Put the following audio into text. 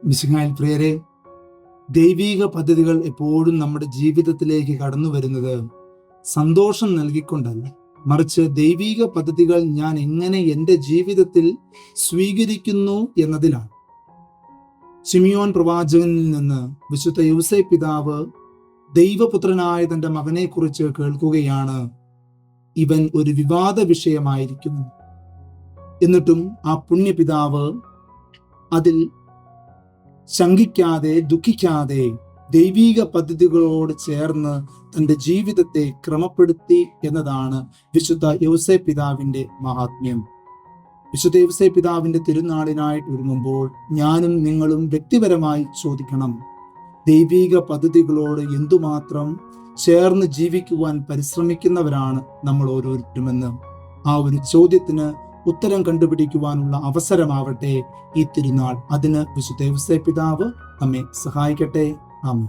മിശിഹായിൽ പ്രിയരെ, ദൈവീക പദ്ധതികൾ എപ്പോഴും നമ്മുടെ ജീവിതത്തിലേക്ക് കടന്നു വരുന്നത് സന്തോഷം നൽകിക്കൊണ്ടല്ല, മറിച്ച് ദൈവീക പദ്ധതികൾ ഞാൻ എങ്ങനെ എൻ്റെ ജീവിതത്തിൽ സ്വീകരിക്കുന്നു എന്നതിലാണ്. ശിമിയോൻ പ്രവാചകനിൽ നിന്ന് വിശുദ്ധ യോസേപ്പ് പിതാവ് ദൈവപുത്രനായ തൻ്റെ മകനെക്കുറിച്ച് കേൾക്കുകയാണ്. ഇവൻ ഒരു വിവാദ വിഷയമായിരിക്കുന്നു. എന്നിട്ടും ആ പുണ്യപിതാവ് അതിൽ ശങ്കിക്കാതെ ദുഃഖിക്കാതെ ദൈവീക പദ്ധതികളോട് ചേർന്ന് തൻ്റെ ജീവിതത്തെ ക്രമപ്പെടുത്തി എന്നതാണ് വിശുദ്ധ യോസേപ്പ് പിതാവിൻ്റെ മഹാത്മ്യം. വിശുദ്ധ യോസേപ്പ് പിതാവിൻ്റെ തിരുനാളിനായിട്ട് ഒരുങ്ങുമ്പോൾ ഞാനും നിങ്ങളും വ്യക്തിപരമായി ചോദിക്കണം, ദൈവീക പദ്ധതികളോട് എന്തുമാത്രം ചേർന്ന് ജീവിക്കുവാൻ പരിശ്രമിക്കുന്നവരാണ് നമ്മൾ ഓരോരുത്തരുമെന്ന്. ആ ഒരു ചോദ്യത്തിന് ഉത്തരം കണ്ടുപിടിക്കുവാനുള്ള അവസരമാവട്ടെ ഈ തിരുനാൾ. അതിന് വിശുദ്ധ യോസേപ്പ് പിതാവ് നമ്മെ സഹായിക്കട്ടെ. ആമേൻ.